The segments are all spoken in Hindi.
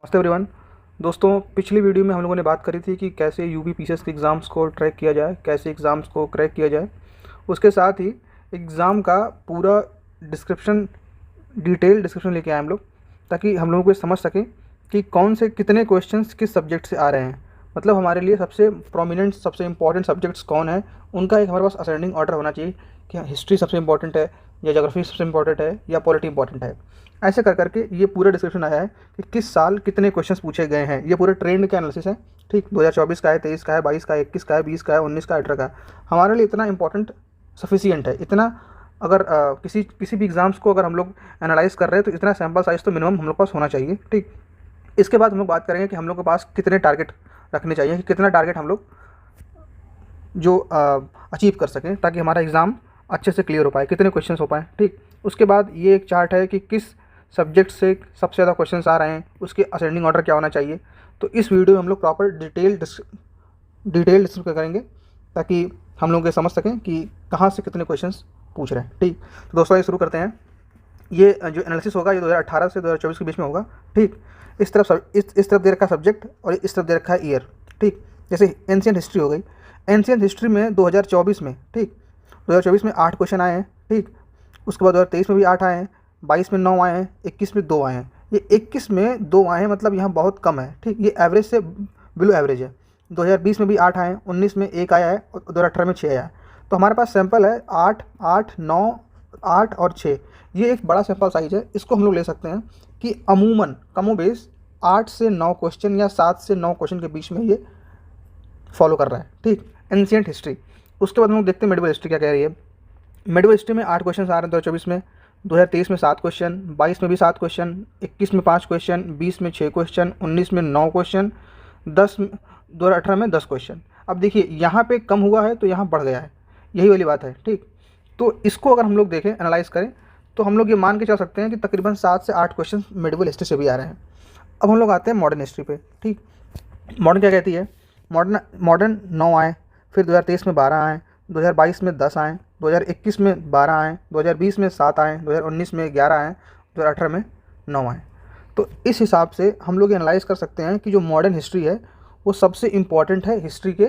नमस्ते एवरीवन। दोस्तों, पिछली वीडियो में हम लोगों ने बात करी थी कि कैसे यूपी पीसीएस के एग्ज़ाम्स को ट्रैक किया जाए, कैसे एग्ज़ाम्स को क्रैक किया जाए। उसके साथ ही एग्ज़ाम का पूरा डिस्क्रिप्शन, डिटेल डिस्क्रिप्शन लेके आए हम लोग, ताकि हम लोगों को समझ सकें कि कौन से कितने क्वेश्चंस किस सब्जेक्ट से आ रहे हैं। मतलब हमारे लिए सबसे प्रोमिनेंट, सबसे इंपॉर्टेंट सब्जेक्ट्स कौन है, उनका एक हमारे पास असेंडिंग ऑर्डर होना चाहिए कि हिस्ट्री सबसे इंपॉर्टेंट है या ज्योग्राफी सबसे इंपॉर्टेंट है या पॉलिटी इंपॉर्टेंट है। ऐसे कर करके ये पूरा डिस्क्रिप्शन आया है कि किस साल कितने क्वेश्चंस पूछे गए हैं। ये पूरे ट्रेंड का एनालिसिस है। ठीक, 2024 का है, 23 का है, 22 का है, 21 का है, 20 का है, 19 का, 18 का है। हमारे लिए इतना इंपॉर्टेंट सफिशियंट है। इतना अगर किसी भी एग्ज़ाम्स को अगर हम लोग एनालाइज कर रहे हैं तो इतना सैम्पल साइज़ तो मिनिमम हम लोग के पास होना चाहिए। ठीक, इसके बाद हम लोग बात करेंगे कि हम लोग के पास कितने टारगेट रखने चाहिए, कि कितना टारगेट हम लोग जो अचीव कर सकें ताकि हमारा एग्ज़ाम अच्छे से क्लियर हो पाए, कितने क्वेश्चंस हो पाए। ठीक, उसके बाद ये एक चार्ट है कि किस सब्जेक्ट से सबसे ज़्यादा क्वेश्चंस आ रहे हैं, उसके असेंडिंग ऑर्डर क्या होना चाहिए। तो इस वीडियो में हम लोग प्रॉपर डिटेल डिस्कस करेंगे ताकि हम लोग ये समझ सकें कि कहाँ से कितने क्वेश्चंस पूछ रहे हैं। ठीक, तो दोस्तों ये शुरू करते हैं। ये जो एनालिसिस होगा ये 2018 से 2024 के बीच में होगा। ठीक, इस तरफ दे रखा है सब्जेक्ट और इस तरफ दे रखा है ईयर। ठीक, जैसे एंशिएंट हिस्ट्री हो गई। एंशिएंट हिस्ट्री में 2024 में, ठीक, 2024 में 8 क्वेश्चन आए हैं। ठीक, उसके बाद 2023 में भी 8 आए हैं, 22 में 9 आए हैं, 21 में 2 आए हैं। ये 21 में 2 आए हैं मतलब यहाँ बहुत कम है। ठीक, ये एवरेज से बिलो एवरेज है। 2020 में भी 8 आए हैं, 19 में 1 आया है और 2018 में 6 आया है। तो हमारे पास सैंपल है 8, 8, 9, 8 और 6। ये एक बड़ा सैंपल साइज है। इसको हम लोग ले सकते हैं कि अमूमन कमोबेश 8 से 9 क्वेश्चन या 7 से 9 क्वेश्चन के बीच में ये फॉलो कर रहा है। ठीक, एंशिएंट हिस्ट्री। उसके बाद हम लोग देखते हैं मेडिवल हिस्ट्री क्या कह रही है। मेडिवल हिस्ट्री में 8 क्वेश्चन आ रहे हैं 2024 में, 2023 में 7 क्वेश्चन, 22 में भी 7 क्वेश्चन, 21 में 5 क्वेश्चन, 20 में 6 क्वेश्चन, 19 में 9 क्वेश्चन, 2018 में 10 क्वेश्चन। अब देखिए यहाँ पे कम हुआ है तो यहाँ बढ़ गया है, यही वाली बात है। ठीक, तो इसको अगर हम लोग देखें, एनालाइज करें, तो हम लोग ये मान के चल सकते हैं कि तकरीबन 7 से 8 क्वेश्चन मेडिवल हिस्ट्री से भी आ रहे हैं। अब हम लोग आते हैं मॉडर्न हिस्ट्री पे। ठीक, मॉडर्न क्या कहती है। मॉडर्न 9 आए, फिर 2023 में 12 आए, 2022 में 10 आए, 2021 में 12 आए, 2020 में 7 आए, 2019 में 11 आए, 2018 में 9 आए। तो इस हिसाब से हम लोग एनालाइज कर सकते हैं कि जो मॉडर्न हिस्ट्री है वो सबसे इम्पॉर्टेंट है हिस्ट्री के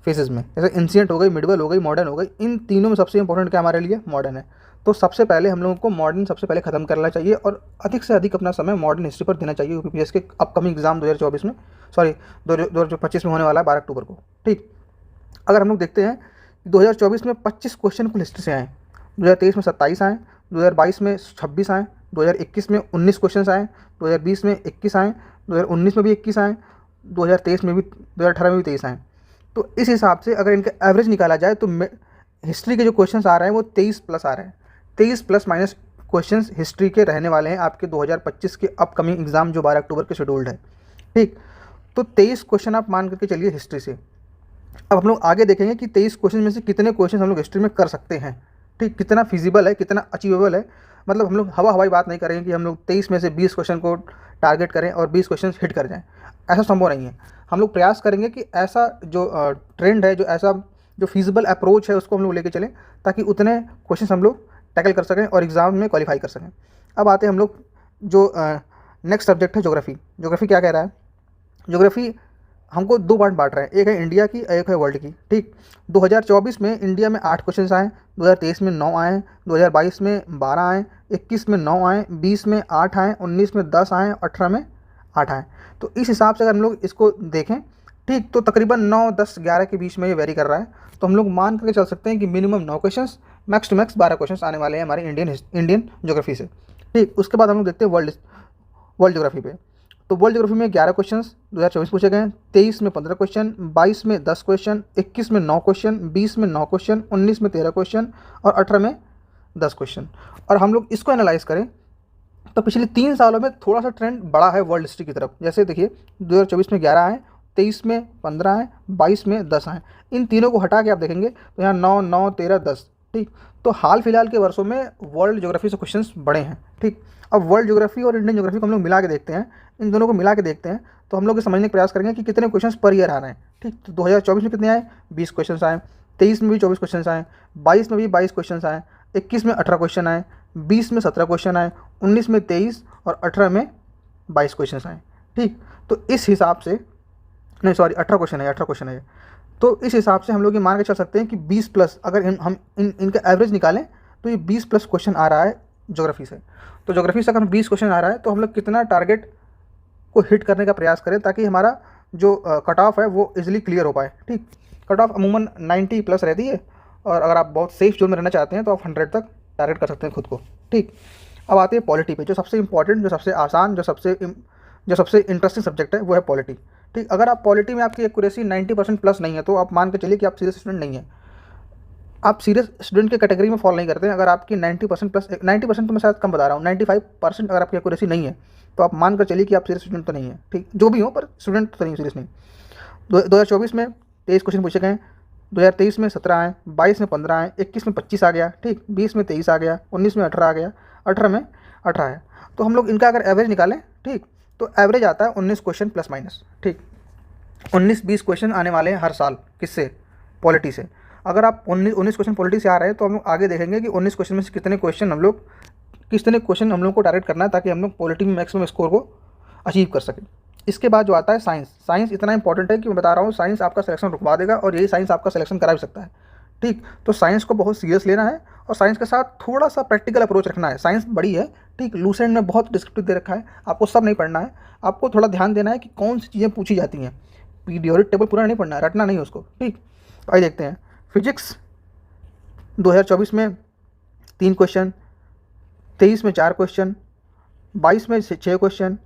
फेजेस में। जैसे एंशिएंट हो गई, मिडिवल हो गई, मॉडर्न हो गई, इन तीनों में सबसे इंपॉर्टेंट क्या हमारे लिए मॉडर्न है। तो सबसे पहले हम लोगों को मॉडर्न सबसे पहले ख़त्म करना चाहिए और अधिक से अधिक अपना समय मॉडर्न हिस्ट्री पर देना चाहिए यूपीपीएससी के अपकमिंग एग्जाम 2024 में, सॉरी 2025 में होने वाला है 12 अक्टूबर को। ठीक, अगर हम लोग देखते हैं 2024 में 25 क्वेश्चन कुल हिस्ट्री से आए, 2023 में 27 आए, 2022 में 26 आए, 2021 में 19 क्वेश्चन आए, 2020 में 21 आए, 2019 में भी 21 आए, 2023 में भी, 2018 में भी 23 आए। तो इस हिसाब से अगर इनका एवरेज निकाला जाए तो हिस्ट्री के जो क्वेश्चंस आ रहे हैं वो 23 प्लस आ रहे हैं। 23 प्लस माइनस क्वेश्चंस हिस्ट्री के रहने वाले हैं आपके 2025 के अपकमिंग एग्जाम जो 12 अक्टूबर के शेड्यूल्ड है। ठीक, तो 23 क्वेश्चन आप मान करके चलिए हिस्ट्री से। अब हम लोग आगे देखेंगे कि 23 क्वेश्चन में से कितने क्वेश्चन हम लोग हिस्ट्री में कर सकते हैं। ठीक, कितना फिजिबल है, कितना अचीवेबल है। मतलब हम लोग हवाई बात नहीं करेंगे कि हम लोग 23 में से 20 क्वेश्चन को टारगेट करें और 20 क्वेश्चन हिट कर जाएं। ऐसा संभव नहीं है। हम लोग प्रयास करेंगे कि ऐसा जो ट्रेंड है, जो फिजिबल अप्रोच है उसको हम लोग लेके चलें ताकि उतने क्वेश्चन हम लोग टैकल कर सकें और एग्ज़ाम में क्वालिफाई कर सकें। अब आते हैं हम लोग जो नेक्स्ट सब्जेक्ट है ज्योग्राफी। ज्योग्राफी क्या कह रहा है। ज्योग्राफी हमको 2 पार्ट बांट रहे हैं, एक है इंडिया की, एक है वर्ल्ड की। ठीक, 2024 में इंडिया में 8 क्वेश्चन आए, 2023 में 9 आए, 2022 में 12 आए, 21 में 9 आए, 20 में 8 आए, 19 में 10 आए, 18 में 8 आए। तो इस हिसाब से अगर हम लोग इसको देखें, ठीक, तो तकरीबन 9, 10, 11 के बीच में ये वेरी कर रहा है। तो हम लोग मान करके चल सकते हैं कि minimum 9 question, max to max 12 question आने वाले हैं हमारे इंडियन ज्योग्राफी से। ठीक, उसके बाद हम लोग देखते हैं वर्ल्ड ज्योग्राफी पे। तो वर्ल्ड ज्योग्राफी में 11 क्वेश्चन 2024 पूछे गए हैं, 23 में 15 क्वेश्चन, 22 में 10 क्वेश्चन, 21 में 9 क्वेश्चन, 20 में 9 क्वेश्चन, 19 में 13 क्वेश्चन और 18 में 10 क्वेश्चन। और हम लोग इसको एनालाइज करें तो पिछले 3 सालों में थोड़ा सा ट्रेंड बढ़ा है वर्ल्ड हिस्ट्री की तरफ। जैसे देखिए 2024 में 11 आए, 23 में 15 आए, 22 में 10 आए। इन तीनों को हटा के आप देखेंगे तो यहाँ 9, 9, 13, 10। ठीक, तो हाल फिलहाल के वर्षों में वर्ल्ड ज्योग्राफी से क्वेश्चंस बढ़े हैं। ठीक, अब वर्ल्ड ज्योग्राफी और इंडियन ज्योग्राफी को हम लोग मिला के देखते हैं, इन दोनों को मिला के देखते हैं तो हम लोग ये समझने का प्रयास करेंगे कि कितने क्वेश्चंस पर ईयर आ रहे हैं। ठीक, तो 2024 में कितने आए, 20 क्वेश्चन आए, 23 में भी 24 क्वेश्चन आए, 22 में भी 22 क्वेश्चन आए, 21 में 18 क्वेश्चन आए, 20 में 17 क्वेश्चन आए, 19 में 23 और 18 में 22 क्वेश्चन आए। ठीक। तो इस हिसाब से, नहीं सॉरी 18 क्वेश्चन है, 18 क्वेश्चन है ये। तो इस हिसाब से हम लोग ये मान के चल सकते हैं कि 20 प्लस, अगर हम इनका एवरेज निकालें तो ये 20 प्लस क्वेश्चन आ रहा है ज्योग्राफी से। तो ज्योग्राफी से अगर 20 क्वेश्चन आ रहा है तो हम लोग कितना टारगेट को हिट करने का प्रयास करें ताकि हमारा जो कट ऑफ है वो इजीली क्लियर हो पाए। ठीक। कट ऑफ अमूमन 90 प्लस रहती है, और अगर आप बहुत सेफ जोन में रहना चाहते हैं तो आप 100 तक टारगेट कर सकते हैं खुद को। ठीक। अब आती है पॉलिटी पे, जो सबसे इंपॉर्टेंट, जो सबसे आसान, जो सबसे इंटरेस्टिंग सब्जेक्ट है वो है पॉलिटी। ठीक। अगर आप पॉलिटी में आपकी एक्यूरेसी 90% प्लस नहीं है तो आप मान के चलिए कि आप सीरियस स्टूडेंट नहीं है, आप सीरियस स्टूडेंट के कैटेगरी में फॉल नहीं करते हैं। अगर आपकी 90% प्लस, 90% तो मैं शायद कम बता रहा हूँ, 95% अगर आपकी एक्यूरेसी नहीं है तो आप मान कर चलिए कि आप सीरियस स्टूडेंट तो नहीं है। ठीक। जो भी हो, पर स्टूडेंट तो नहीं, सीरियस नहीं। 2024 में 23 क्वेश्चन पूछे गए, 2023 में 17 आए, 22 में 15 आए, 21 में 25 आ गया। ठीक। 20 में 23 आ गया, 19 में 18 आ गया, 18 में 18 है। तो हम लोग इनका अगर एवरेज निकालें, ठीक, तो एवरेज आता है 19 क्वेश्चन प्लस माइनस। ठीक। 19-20 क्वेश्चन आने वाले हैं हर साल, किससे? पॉलिटी से। अगर आप 19 क्वेश्चन पॉलिटी से आ रहे हैं तो हम लोग आगे देखेंगे कि 19 क्वेश्चन में से कितने क्वेश्चन हम लोग को टारगेट करना है ताकि हम लोग पॉलिटी में मैक्सिमम स्कोर को अचीव कर सकें। इसके बाद जो आता है साइंस। साइंस इतना इंपॉर्टेंट है कि मैं बता रहा हूँ, साइंस आपका सिलेक्शन रुकवा देगा और यही साइंस आपका सिलेक्शन करा भी सकता है। ठीक। तो साइंस को बहुत सीरियस लेना है और साइंस के साथ थोड़ा सा प्रैक्टिकल अप्रोच रखना है। साइंस बड़ी है, ठीक, लूसेंट में बहुत डिस्क्रिप्टिव दे रखा है, आपको सब नहीं पढ़ना है, आपको थोड़ा ध्यान देना है कि कौन सी चीज़ें पूछी जाती हैं। पीरियोडिक टेबल पूरा नहीं पढ़ना है, रटना नहीं है उसको। ठीक। तो आइए देखते हैं। फिजिक्स 2024 में 3 क्वेश्चन, 23 में 4 क्वेश्चन, 22 में 6 क्वेश्चन,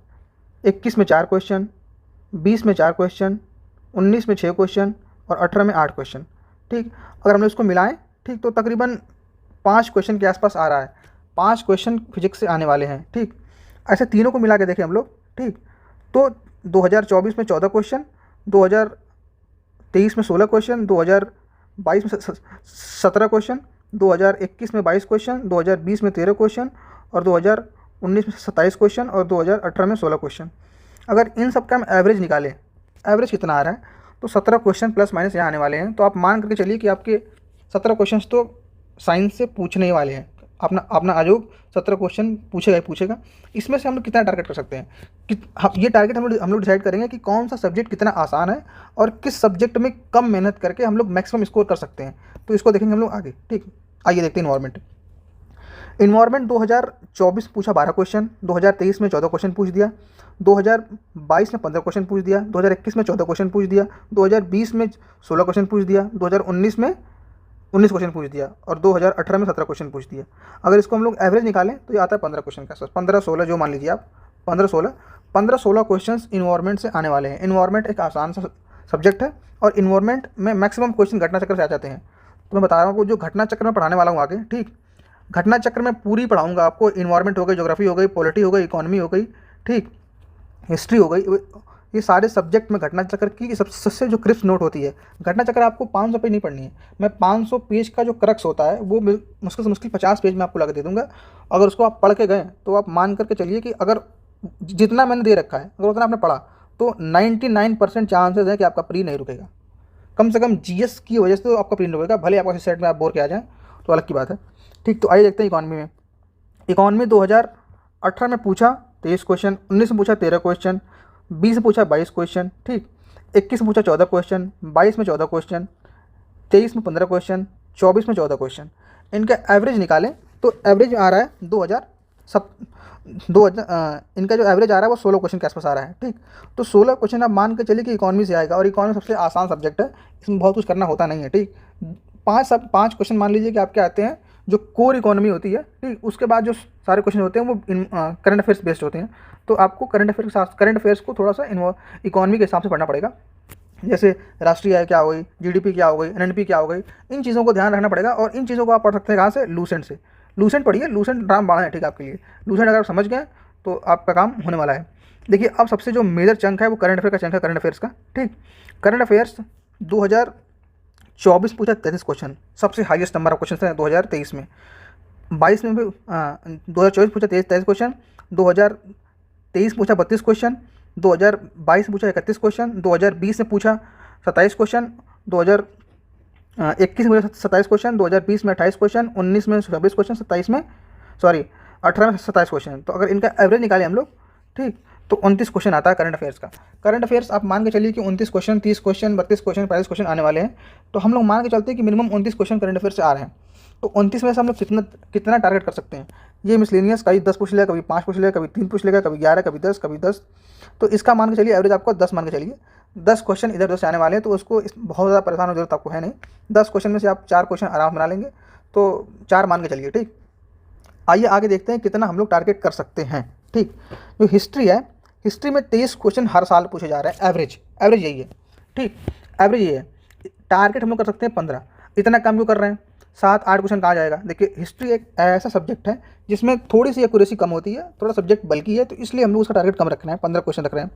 21 में 4 क्वेश्चन, 20 में 4 क्वेश्चन, 19 में 6 क्वेश्चन और 18 में 8 क्वेश्चन। ठीक। अगर हम लोग इसको मिलाएं, ठीक, तो तकरीबन 5 क्वेश्चन के आसपास आ रहा है। 5 क्वेश्चन फिजिक्स से आने वाले हैं। ठीक। ऐसे तीनों को मिला के देखें हम लोग, ठीक, तो 2024 में 14 क्वेश्चन, 2023 में 16 क्वेश्चन, 2022 में 17 क्वेश्चन, 2021 में 22 क्वेश्चन, 2020 में 13 क्वेश्चन और 2019 में 27 क्वेश्चन और 2018 में 16 क्वेश्चन। अगर इन सब का हम एवरेज निकालें, एवरेज कितना आ रहा है, तो 17 क्वेश्चन प्लस माइनस यहाँ आने वाले हैं। तो आप मान करके चलिए कि आपके 17 क्वेश्चन तो साइंस से पूछने वाले हैं। अपना आयोग 17 क्वेश्चन पूछेगा। इसमें से हम लोग कितना टारगेट कर सकते हैं कि ये टारगेट हम लोग डिसाइड करेंगे कि कौन सा सब्जेक्ट कितना आसान है और किस सब्जेक्ट में कम मेहनत करके हम लोग मैक्सिमम स्कोर कर सकते हैं। तो इसको देखेंगे हम लोग आगे। ठीक। आइए देखते हैं इन्वायरमेंट 2024 पूछा 12 क्वेश्चन, 2023 में 14 क्वेश्चन पूछ दिया, 2022 में 15 क्वेश्चन पूछ दिया, 2021 में 14 क्वेश्न पूछ दिया, 2020 में 16 क्वेश्चन पूछ दिया, 2019 में 19 क्वेश्चन पूछ दिया और 2018 में 17 क्वेश्चन पूछ दिया। अगर इसको हम लोग एवरेज निकालें तो ये आता है 15 क्वेश्चन के आसपास, 15-16 जो मान लीजिए आप, 15-16 क्वेश्चन इन्वायरमेंट से आने वाले हैं। इन्वायरमेंट एक आसान सा सब्जेक्ट है और इन्वायरमेंट में मैक्सिमम क्वेश्चन घटना चक्र से आ जाते हैं। तो मैं बता रहा हूँ जो घटना चक्र में पढ़ाने वाला हूँ आगे। ठीक। घटना चक्र में पूरी पढ़ाऊँगा आपको, इन्वायरमेंट हो गई, ज्योग्राफी हो गई, पॉलिटी हो गई, इकोनॉमी हो गई, ठीक, हिस्ट्री हो गई, ये सारे सब्जेक्ट में घटना चक्र की सबसे जो क्रिस्प नोट होती है। घटना चक्र आपको 500 पेज नहीं पढ़नी है, मैं 500 पेज का जो क्रक्स होता है वो मुश्किल से मुश्किल 50 पेज में आपको लगा दे दूंगा। अगर उसको आप पढ़ के गए तो आप मान करके चलिए कि अगर जितना मैंने दे रखा है अगर उतना आपने पढ़ा तो 99% चांसेस है कि आपका प्री नहीं रुकेगा। कम से कम जीएस की वजह से तो आपका प्री नहीं रुकेगा, भले आपका सेट में आप बोर के आ जाएँ तो अलग की बात है। ठीक। तो आइए देखते हैं इकॉनमी में। इकॉनमी 2018 में पूछा 23 क्वेश्चन, 19 में पूछा 13 क्वेश्चन, 20 में पूछा 22 क्वेश्चन, ठीक, 21 में पूछा 14 क्वेश्चन, 22 में 14 क्वेश्चन, 23 में 15 क्वेश्चन, 24 में 14 क्वेश्चन। इनका एवरेज निकालें तो एवरेज आ रहा है 2000 इनका जो एवरेज आ रहा है वो 16 क्वेश्चन के आसपास आ रहा है। ठीक। तो 16 क्वेश्चन आप मान के चलिए कि इकॉनमी से आएगा और इकॉनमी सबसे आसान सब्जेक्ट है, इसमें बहुत कुछ करना होता नहीं है। ठीक। 5 क्वेश्चन मान लीजिए कि आपके आते हैं जो कोर इकोनॉमी होती है। ठीक। उसके बाद जो सारे क्वेश्चन होते हैं वो करंट अफेयर्स बेस्ड होते हैं। तो आपको करंट अफेयर्स को थोड़ा सा इकोनॉमी के हिसाब से पढ़ना पड़ेगा। जैसे राष्ट्रीय आय क्या हो गई, जीडीपी क्या हो गई, एनएनपी क्या हो गई, इन चीज़ों को ध्यान रखना पड़ेगा। और इन चीज़ों को आप पढ़ सकते हैं कहाँ से? लूसेंट से। लूसेंट पढ़िए, लूसेंट राम बाण है, ठीक है, आपके लिए। लूसेंट अगर आप समझ गए तो आपका काम होने वाला है। देखिए अब सबसे जो मेजर चंक है वो करंट अफेयर का चंक है, करंट अफेयर्स का। ठीक। करंट अफेयर्स 2024 पूछा 33 क्वेश्चन, सबसे हाईएस्ट नंबर ऑफ क्वेश्चन है 2023 में। 22 में भी 2024 पूछा 23 क्वेश्चन, 2023 पूछा 32 क्वेश्चन, 2022 में पूछा 31 क्वेश्चन, 2020 में पूछा 27 क्वेश्चन, 2021 में पूछा 27 क्वेश्चन, 2020 में 28 क्वेश्चन, 19 में 26 क्वेश्चन, 18 में 27 क्वेश्चन। तो अगर इनका एवरेज निकालें हम लोग, ठीक, तो 29 क्वेश्चन आता है करंट अफेयर्स का। करंट अफेयर्स आप मान के चलिए कि 29 क्वेश्चन, 30 क्वेश्चन, 32 क्वेश्चन, 45 क्वेश्चन आने वाले हैं। तो हम लोग मान के चलते हैं कि मिनिमम 29 क्वेश्चन करंट अफेयर्स से आ रहे हैं। तो 29 में से हम लोग कितना टारगेट कर सकते हैं। ये मिसलेनियस कभी 10 पूछ लेगा, कभी 5 पूछ लेगा, कभी 3 पूछ लेगा, कभी 11, कभी 10, कभी 10। तो इसका मान के चलिए एवरेज आपको 10 मान के चलिए। 10 क्वेश्चन इधर उधर से आने वाले हैं, तो उसको बहुत ज़्यादा परेशान हो जरूरत आपको है नहीं। 10 क्वेश्चन में से आप 4 क्वेश्चन आराम बना लेंगे, तो 4 मान के चलिए। ठीक, आइए आगे देखते हैं कितना हम लोग टारगेट कर सकते हैं। ठीक, जो हिस्ट्री है, हिस्ट्री में 23 क्वेश्चन हर साल पूछे जा रहे हैं, एवरेज यही है। ठीक, एवरेज ये है। टारगेट हम लोग कर सकते हैं 15। इतना कम क्यों कर रहे हैं? 7-8 क्वेश्चन कहाँ जाएगा? देखिए, हिस्ट्री एक ऐसा सब्जेक्ट है जिसमें थोड़ी सी एक्यूरेसी कम होती है, थोड़ा सब्जेक्ट बल्कि है, तो इसलिए हम लोग उसका टारगेट कम रख रहे हैं, 15 क्वेश्चन रख रहे हैं।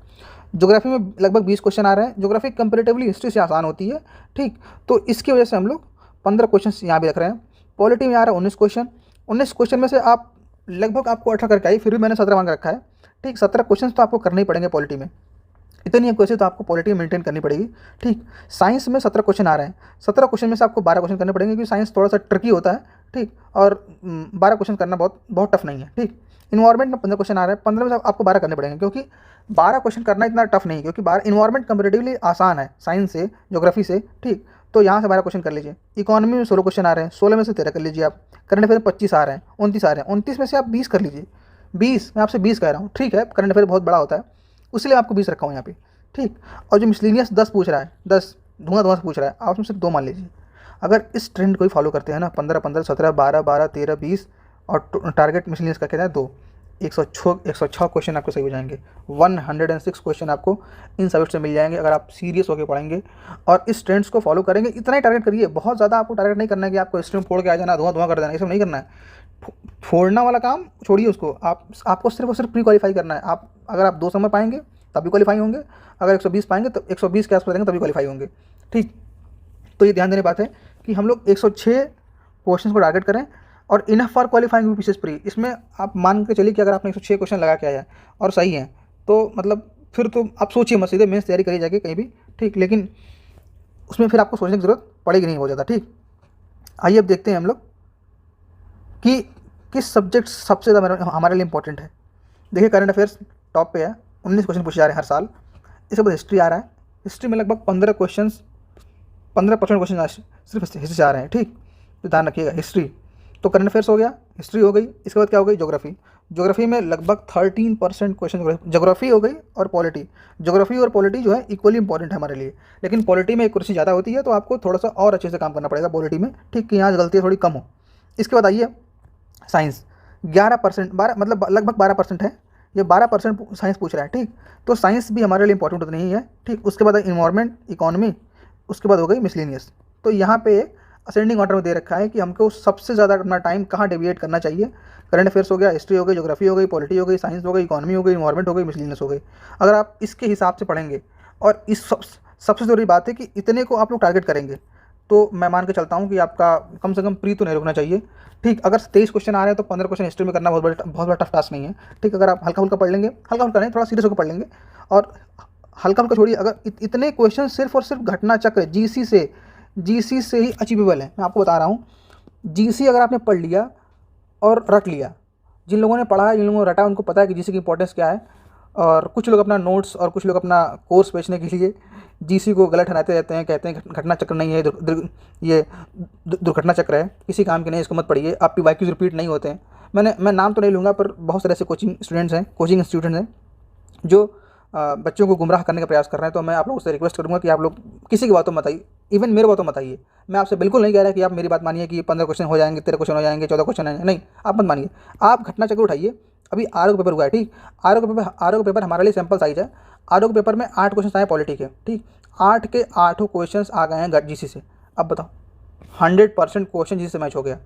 ज्योग्राफी में लगभग 20 क्वेश्चन आ रहे हैं। ज्योग्राफी कंपेरेटिवली हिस्ट्री से आसान होती है। ठीक, तो इसकी वजह से हम लोग 15 क्वेश्चन यहाँ भी रख रहे हैं। पॉलिटी में आ रहा है 19 क्वेश्चन। 19 क्वेश्चन में से आप लगभग आपको 18 करके आई, फिर भी मैंने 17 मांग रखा है। ठीक, 17 क्वेश्चन तो आपको करने ही पड़ेंगे पॉलिटी में। इतनी एक्यूरेसी तो आपको पॉलिटी में मेंटेन करनी पड़ेगी। ठीक, साइंस में 17 क्वेश्चन आ रहे हैं। 17 क्वेश्चन में से आपको 12 क्वेश्चन करने पड़ेंगे, क्योंकि साइंस थोड़ा सा ट्रिकी होता है। ठीक, और 12 क्वेश्चन करना बहुत टफ नहीं है। ठीक, इन्वायरमेंट में 15 क्वेश्चन आ रहे हैं। 15 में से आपको 12 करने पड़ेंगे, क्योंकि 12 क्वेश्चन करना इतना टफ नहीं है, क्योंकि 12 इन्वायरमेंट कंपेरेटिवली आसान है साइंस से, ज्योग्राफी से। ठीक, तो यहाँ से 12 क्वेश्चन कर लीजिए। इकोनॉमी में 16 क्वेश्चन आ रहे हैं, 16 में से 13 कर लीजिए आप। करंट अफेयर 25 आ रहे हैं, 29 आ रहे हैं। 29 में से आप 20 कर लीजिए। 20, मैं आपसे 20 कह रहा हूँ। ठीक है, करंट अफेयर बहुत बड़ा होता है, इसलिए आपको 20 रखा हूँ यहाँ पे। ठीक, और जो मिसलेनियस 10 पूछ रहा है, 10 धुआं से पूछ रहा है, आप उसमें सिर्फ 2 मान लीजिए। अगर इस ट्रेंड को ही फॉलो करते हैं ना, 15-15, 17, 12, 12, 13, 20 और टारगेट मिसलेनियस का कहता है 2, 106 क्वेश्चन आपको सही हो जाएंगे। 106 क्वेश्चन आपको इन सब्जेक्ट से मिल जाएंगे अगर आप सीरियस होकर पढ़ेंगे और इस ट्रेंड्स को फॉलो करेंगे। इतना ही टारगेट करिए, बहुत ज़्यादा आपको टारगेट नहीं करना है कि आपको स्ट्रीम फोड़ के आ जाना, धुआं कर देना, ये सब नहीं करना है। फोड़ना वाला काम छोड़िए उसको, आपको सिर्फ और सिर्फ प्री क्वालिफाई करना है। अगर आप 2 नंबर पाएंगे तभी क्वालिफाई होंगे, अगर 120 पाएंगे तो 120 के आसपास रहेंगे तभी क्वालिफाई होंगे। ठीक, तो ये ध्यान देने बात है कि हम लोग 106 क्वेश्चन को टारगेट करें और enough for qualifying UPSC pre. इसमें आप मान के चलिए कि अगर आपने 106 क्वेश्चन लगा के आया और सही है, तो मतलब फिर तो आप सोचिए मत, सीधे मेंस तैयारी करी जाके कहीं भी। ठीक, लेकिन उसमें फिर आपको सोचने की ज़रूरत पड़ेगी नहीं बहुत ज़्यादा। ठीक, आइए अब देखते हैं हम लोग कि किस सब्जेक्ट सबसे ज़्यादा हमारे लिए इंपॉर्टेंट है। देखिए, करंट अफेयर्स टॉप पे है, 19 क्वेश्चन पूछे जा रहे हैं हर साल। इसके बाद हिस्ट्री आ रहा है। हिस्ट्री में लगभग 15% क्वेश्चन सिर्फ हिस्ट्री से आ रहे हैं। ठीक, तो ध्यान रखिएगा। हिस्ट्री तो करंट अफेयर्स हो गया, हिस्ट्री हो गई। इसके बाद क्या हो गई? ज्योग्राफी। ज्योग्राफी में लगभग 13% क्वेश्चन ज्योग्राफी हो गई और पॉलिटी। ज्योग्राफी और पॉलिटी जो है इक्वली इंपॉर्टेंट है हमारे लिए, लेकिन पॉलिटी में एक्यूरेसी ज़्यादा होती है, तो आपको थोड़ा सा और अच्छे से काम करना पड़ेगा पॉलिटी में। ठीक, कि यहाँ गलतियाँ थोड़ी कम हो। इसके बाद आइए साइंस। 11%, 12 मतलब लगभग 12% है, ये 12% साइंस पूछ रहा है। ठीक, तो साइंस भी हमारे लिए इंपॉर्टेंट तो नहीं है। ठीक, उसके बाद इन्वायरमेंट, इकोनॉमी, उसके बाद हो गई मिसलेनियस। तो यहाँ पे असेंडिंग ऑर्डर में दे रखा है कि हमको सबसे ज़्यादा अपना टाइम कहाँ डेविएट करना चाहिए। करंट अफेयर्स हो गया, हिस्ट्री हो गई, ज्योग्राफी हो गई, पॉलिटी हो गई, साइंस हो गई, इकोनॉमी हो गई, इन्वायरमेंट हो गई, मिसलेनियस हो गई। अगर आप इसके हिसाब से पढ़ेंगे और इस सबसे ज़रूरी बात है कि इतने को आप लोग टारगेट करेंगे, तो मैं मान के चलता हूँ कि आपका कम से कम प्री तो नहीं रुकना चाहिए। ठीक, अगर 23 क्वेश्चन आ रहे हैं तो 15 क्वेश्चन हिस्ट्री में करना बहुत बड़ा टफ टास्क नहीं है। ठीक, अगर आप हल्का पढ़ लेंगे, हल्का नहीं, थोड़ा सीरियस होकर पढ़ लेंगे, और हल्का छोड़िए, अगर इतने क्वेश्चन सिर्फ और सिर्फ घटना चक्र जीसी से ही अचीवेबल है। मैं आपको बता रहा हूँ, जीसी अगर आपने पढ़ लिया और रट लिया, जिन लोगों ने पढ़ा है, जिन लोगों ने रटा, उनको पता है कि जीसी की इंपॉर्टेंस क्या है। और कुछ लोग अपना नोट्स और कुछ लोग अपना कोर्स बेचने के लिए जीसी को गलत ठहराते रहते हैं, कहते हैं घटना चक्र नहीं है, ये दुर्घटना चक्र है, किसी काम के नहीं, इसको मत पढ़िए, आपकी वाक्यूज रिपीट नहीं होते हैं। मैं नाम तो नहीं लूँगा, पर बहुत सारे ऐसे कोचिंग इंस्टीट्यूट्स हैं जो बच्चों को गुमराह करने का प्रयास कर रहे हैं। तो मैं आप लोगों से रिक्वेस्ट करूँगा कि आप लोग किसी की बातों मत आइए, इवन मेरे बातों मत आइए। मैं आपसे बिल्कुल नहीं कह रहा कि आप मेरी बात मानिए कि 15 क्वेश्चन हो जाएंगे, 13 क्वेश्चन हो जाएंगे, 14 क्वेश्चन आएंगे, नहीं, आप मत मानिए। आप घटना चक्र उठाइए। अभी आर पेपर हुआ है। ठीक, आर पेपर हमारे लिए सैम्पल साइज है। आर पेपर में 8 क्वेश्चन आए पॉलिटी के। ठीक, 8 के 8 क्वेश्चन आ गए हैं जीसी से। अब बताओ, 100% क्वेश्चन जीसी से मैच हो गया।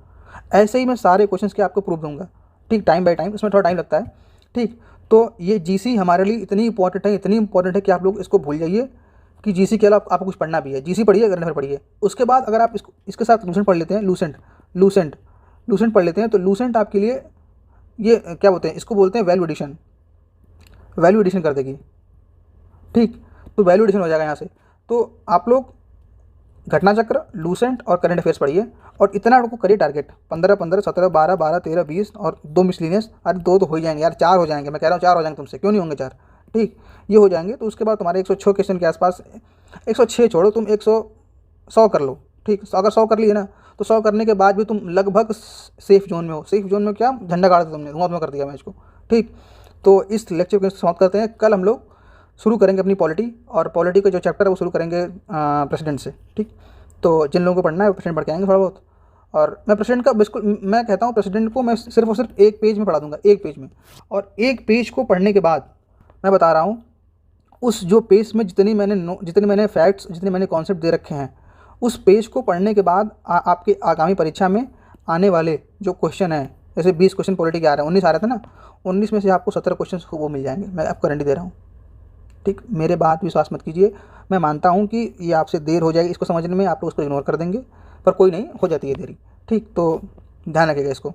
ऐसे ही मैं सारे क्वेश्चन के आपको प्रूफ दूंगा। ठीक, टाइम बाय टाइम, इसमें थोड़ा टाइम लगता है। ठीक, तो ये जीसी हमारे लिए इतनी इंपॉर्टेंट है कि आप लोग इसको भूल जाइए कि जीसी के अलावा आपको कुछ पढ़ना भी है। जीसी पढ़िए, करंट अफेयर पढ़िए। उसके बाद अगर आप इसके साथ लूसेंट पढ़ लेते हैं, लूसेंट पढ़ लेते हैं, तो लूसेंट आपके लिए ये क्या बोलते हैं, इसको बोलते हैं वैल्यू एडिशन कर देगी। ठीक, तो वैल्यू एडिशन हो जाएगा यहाँ से। तो आप लोग घटना चक्र, लूसेंट और करंट अफेयर्स पढ़िए, और इतना आपको करिए टारगेट। 15, 17, 12, 13, 20 और 2 मिसलेनियस। अरे 2 तो हो ही जाएंगे यार, 4 हो जाएंगे। मैं कह रहा हूँ 4 हो जाएंगे तुमसे, क्यों नहीं होंगे 4? ठीक, ये हो जाएंगे तो उसके बाद तुम्हारे 106 क्वेश्चन के आसपास, 106 छोड़ो, तुम 100 कर लो। ठीक, अगर 100 कर लिए ना, तो 100 करने के बाद भी तुम लगभग सेफ जोन में हो। सेफ जोन में क्या, झंडा गाड़ दिया तुमने, धुआं कर दिया मैच को। ठीक, तो इस लेक्चर को समाप्त करते हैं। कल हम लोग शुरू करेंगे अपनी पॉलिटी, और पॉलिटी का जो चैप्टर है वो शुरू करेंगे प्रेसिडेंट से। ठीक, तो जिन लोगों को पढ़ना है वो प्रेसिडेंट पढ़ के आएंगे थोड़ा बहुत। और मैं प्रेसिडेंट का बिल्कुल, मैं कहता हूँ प्रेसिडेंट को मैं सिर्फ और सिर्फ एक पेज में पढ़ा दूंगा, एक पेज में। और एक पेज को पढ़ने के बाद मैं बता रहा हूँ, उस जो पेज में जितनी मैंने फैक्ट्स, जितने मैंने कॉन्सेप्ट दे रखे हैं, उस पेज को पढ़ने के बाद आपके आगामी परीक्षा में आने वाले जो क्वेश्चन हैं, जैसे 20 क्वेश्चन पॉलिटी के आ रहे हैं, 19 आ रहे थे ना, 19 में से आपको 17 क्वेश्चन वो मिल जाएंगे। मैं आपको गारंटी दे रहा हूँ। ठीक, मेरे बात विश्वास मत कीजिए। मैं मानता हूँ कि ये आपसे देर हो जाएगी इसको समझने में, आप लोग उसको इग्नोर कर देंगे, पर कोई नहीं, हो जाती है देरी। ठीक, तो ध्यान रखिएगा इसको।